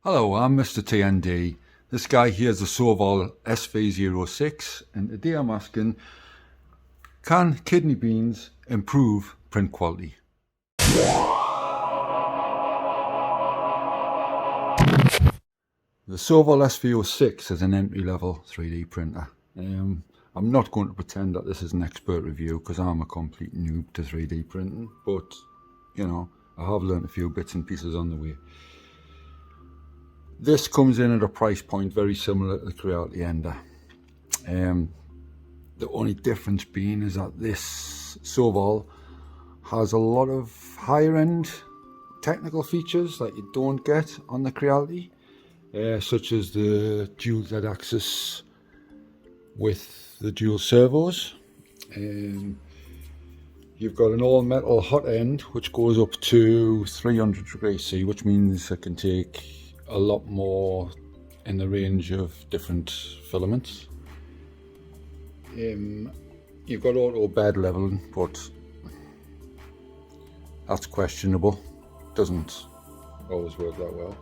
Hello, I'm Mr. TND. This guy here is a Sovol SV06, and today I'm asking, can kidney beans improve print quality? The Sovol SV06 is an entry-level 3D printer. I'm not going to pretend that this is an expert review because I'm a complete noob to 3D printing, but you know, I have learned a few bits and pieces on the way. This comes in at a price point very similar to the Creality Ender. The only difference being is that this Sovol has a lot of higher end technical features that you don't get on the Creality, such as the dual Z-axis with the dual servos. You've got an all metal hot end which goes up to 300 degrees C, which means it can take a lot more in the range of different filaments. You've got auto bed leveling, but that's questionable. Doesn't always work that well.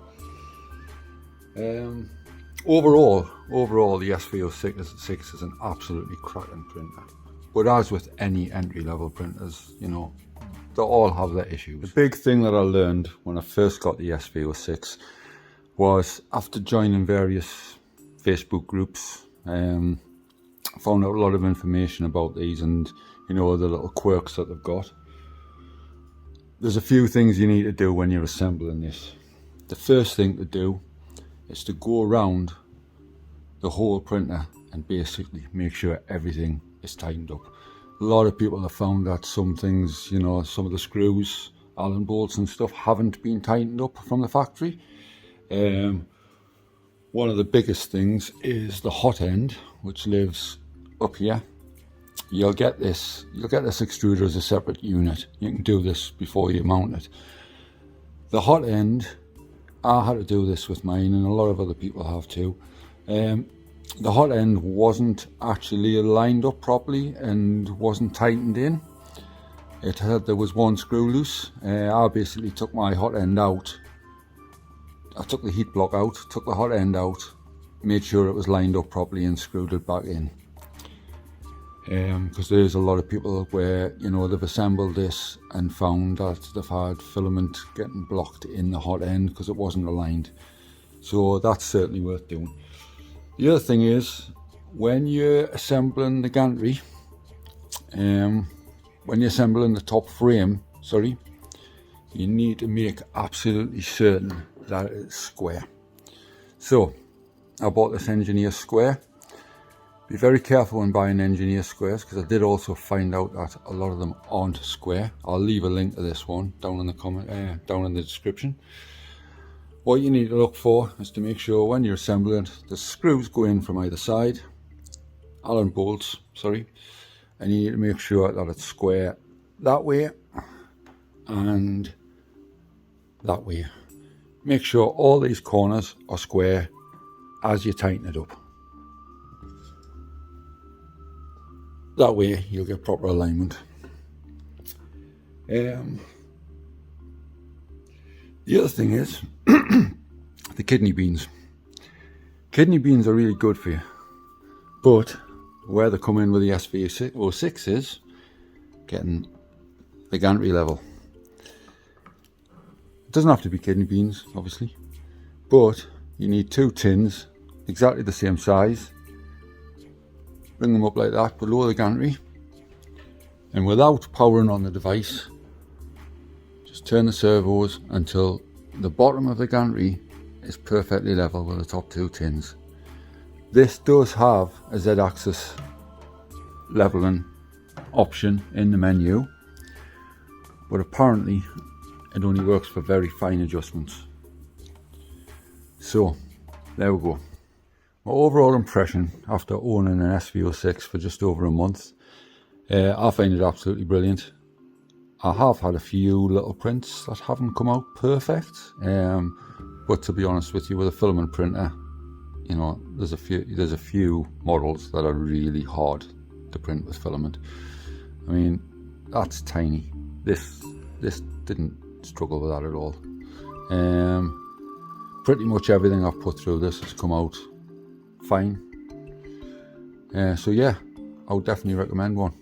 Overall the SV06 is an absolutely cracking printer, but as with any entry-level printers, you know, they all have their issues. The big thing that I learned when I first got the SV06 was, after joining various Facebook groups, I found out a lot of information about these and, you know, the little quirks that they've got. There's a few things you need to do when you're assembling this. The first thing to do is to go around the whole printer and basically make sure everything is tightened up. A lot of people have found that some things, you know, some of the screws, Allen bolts and stuff haven't been tightened up from the factory. One of the biggest things is the hot end, which lives up here. You'll get this extruder as a separate unit. You can do this before you mount it. The hot end, I had to do this with mine, and a lot of other people have too. The hot end wasn't actually lined up properly and wasn't tightened in. There was one screw loose. I basically took my hot end out. I took the heat block out, took the hot end out, made sure it was lined up properly and screwed it back in. Because there's a lot of people where, you know, they've assembled this and found that they've had filament getting blocked in the hot end because it wasn't aligned. So that's certainly worth doing. The other thing is, when you're assembling the gantry, when you're assembling the top frame, you need to make absolutely certain that it's square. So I bought this engineer square. Be very careful when buying engineer squares, because I did also find out that a lot of them aren't square. I'll leave a link to this one down in the down in the description. What you need to look for is to make sure when you're assembling it, the screws go in from either side, Allen bolts, and you need to make sure that it's square that way and that way. Make sure all these corners are square as you tighten it up. That way you'll get proper alignment. The other thing is the kidney beans. Kidney beans are really good for you, but where they come in with the SV06 is getting the gantry level. It doesn't have to be kidney beans, obviously, but you need 2 tins, exactly the same size. Bring them up like that below the gantry, and without powering on the device, just turn the servos until the bottom of the gantry is perfectly level with the top 2 tins. This does have a Z-axis leveling option in the menu, but apparently it only works for very fine adjustments. So there we go. My overall impression after owning an SV06 for just over a month, I find it absolutely brilliant. I have had a few little prints that haven't come out perfect, but to be honest with you, with a filament printer, you know, there's a few models that are really hard to print with filament. I mean, that's tiny. This didn't struggle with that at all. pretty much everything I've put through this has come out fine. So yeah, I would definitely recommend one.